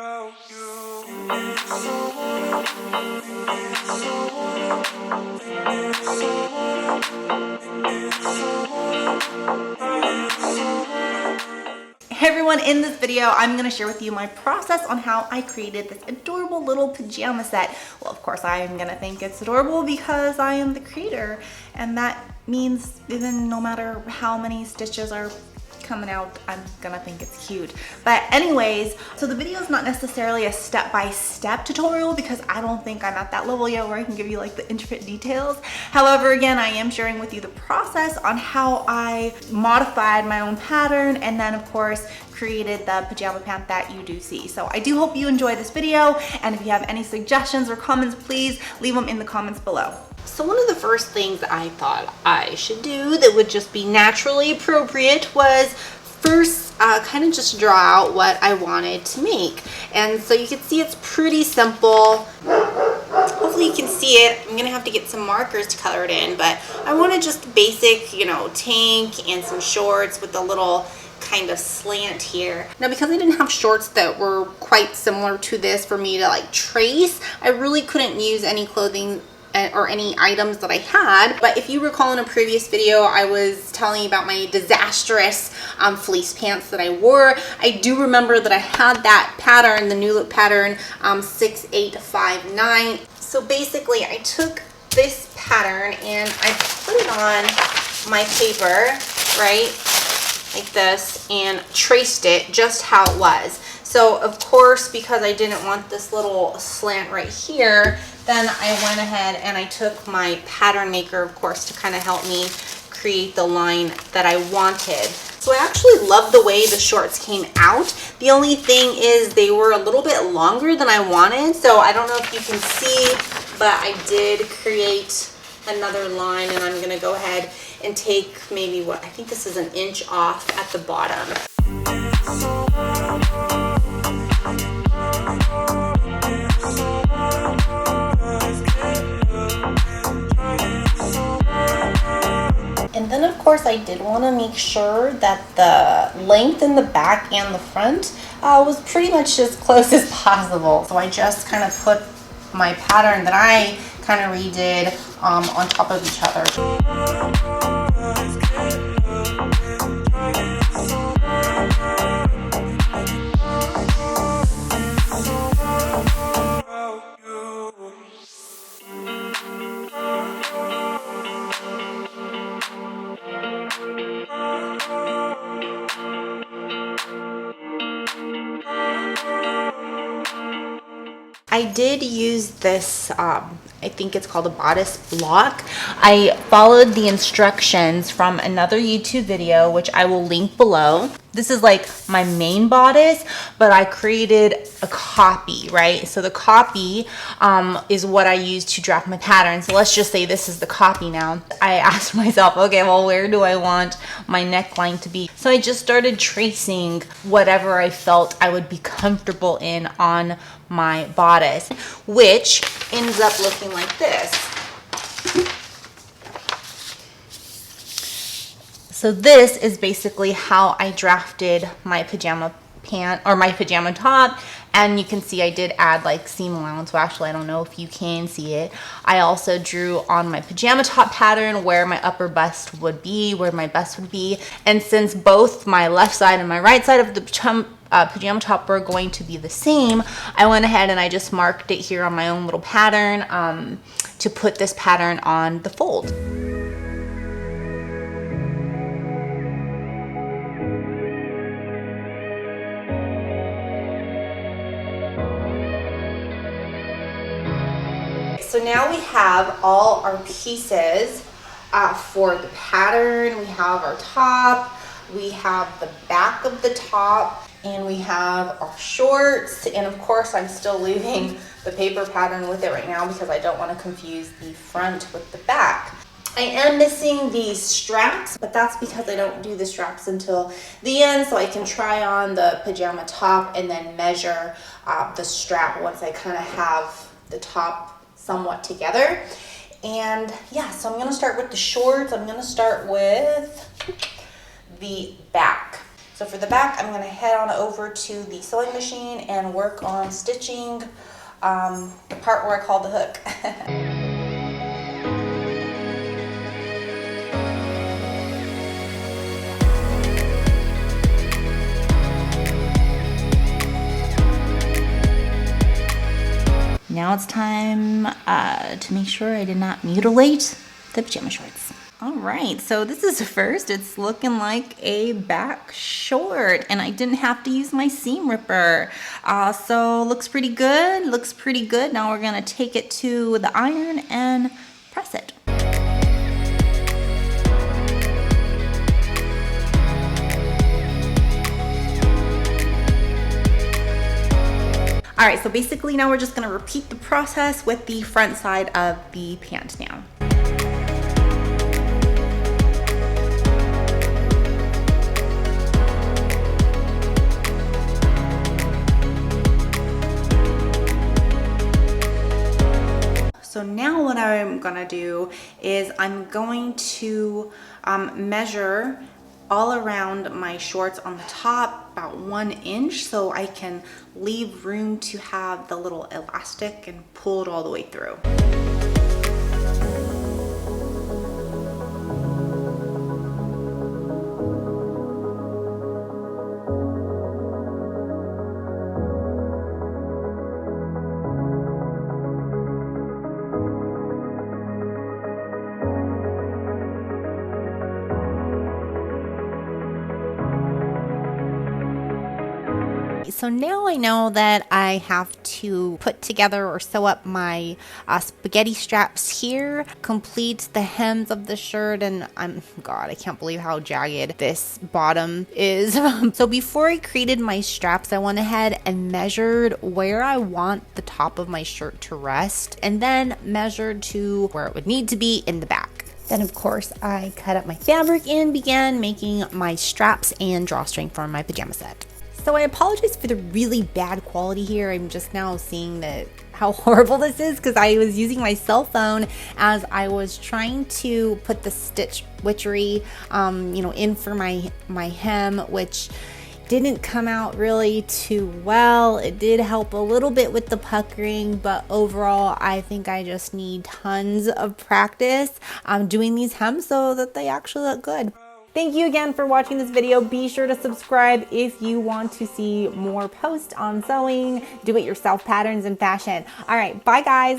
Hey everyone, in this video I'm going to share with you my process on how I created this adorable little pajama set. Well, of course I am going to think it's adorable because I am the creator, and that means even no matter how many stitches are coming out, I'm gonna think it's cute. But anyways, so the video is not necessarily a step-by-step tutorial because I don't think I'm at that level yet where I can give you like the intricate details. However, again, I am sharing with you the process on how I modified my own pattern and then of course created the pajama pant that you do see. So I do hope you enjoy this video, and if you have any suggestions or comments, please leave them in the comments below. So one of the first things I thought I should do that would just be naturally appropriate was first kind of just draw out what I wanted to make. And so you can see it's pretty simple. Hopefully you can see it. I'm gonna have to get some markers to color it in, but I wanted just basic, you know, tank and some shorts with a little kind of slant here. Now, because I didn't have shorts that were quite similar to this for me to like trace, I really couldn't use any clothing or any items that I had. But if you recall in a previous video, I was telling you about my disastrous fleece pants that I wore. I do remember that I had that pattern, the New Look pattern 6859. So basically I took this pattern and I put it on my paper, right, like this, and traced it just how it was. So of course, because I didn't want this little slant right here, then I went ahead and I took my pattern maker, of course, to kind of help me create the line that I wanted. So I actually love the way the shorts came out. The only thing is they were a little bit longer than I wanted. So I don't know if you can see, but I did create another line, and I'm gonna go ahead and take maybe what, I think this is 1 inch off at the bottom. And then of course I did want to make sure that the length in the back and the front was pretty much as close as possible. So I just kind of put my pattern that I kind of redid on top of each other. I did use this, I think it's called a bodice block. I followed the instructions from another YouTube video, which I will link below. This is like my main bodice, but I created a copy, right? So the copy is what I use to draft my pattern. So let's just say this is the copy now. I asked myself, okay, well, where do I want my neckline to be? So I just started tracing whatever I felt I would be comfortable in on my bodice, which ends up looking like this. So this is basically how I drafted my pajama pant or my pajama top, and you can see I did add like seam allowance. Well, actually I don't know if you can see it. I also drew on my pajama top pattern where my upper bust would be, where my bust would be, and since both my left side and my right side of the pajama top were going to be the same, I went ahead and I just marked it here on my own little pattern to put this pattern on the fold. So now we have all our pieces for the pattern. We have our top, we have the back of the top, and we have our shorts. And of course I'm still leaving the paper pattern with it right now because I don't want to confuse the front with the back. I am missing these straps, but that's because I don't do the straps until the end, so I can try on the pajama top and then measure the strap once I kind of have the top somewhat together. And yeah, so I'm going to start with the shorts. I'm going to start with the back. So for the back, I'm gonna head on over to the sewing machine and work on stitching the part where I called the hook. Now it's time to make sure I did not mutilate the pajama shorts. All right, so this is first. It's looking like a back short, and I didn't have to use my seam ripper. So looks pretty good, looks pretty good. Now we're gonna take it to the iron and press it. All right, so basically now we're just gonna repeat the process with the front side of the pant now. So now what I'm gonna do is I'm going to measure all around my shorts on the top about 1 inch so I can leave room to have the little elastic and pull it all the way through. So now I know that I have to put together or sew up my spaghetti straps here, complete the hems of the shirt, and God, I can't believe how jagged this bottom is. So before I created my straps, I went ahead and measured where I want the top of my shirt to rest, and then measured to where it would need to be in the back. Then of course I cut up my fabric and began making my straps and drawstring for my pajama set. So I apologize for the really bad quality here. I'm just now seeing that how horrible this is because I was using my cell phone as I was trying to put the Stitch Witchery, in for my hem, which didn't come out really too well. It did help a little bit with the puckering, but overall, I think I just need tons of practice doing these hems so that they actually look good. Thank you again for watching this video. Be sure to subscribe if you want to see more posts on sewing, do-it-yourself patterns, and fashion. All right, bye guys.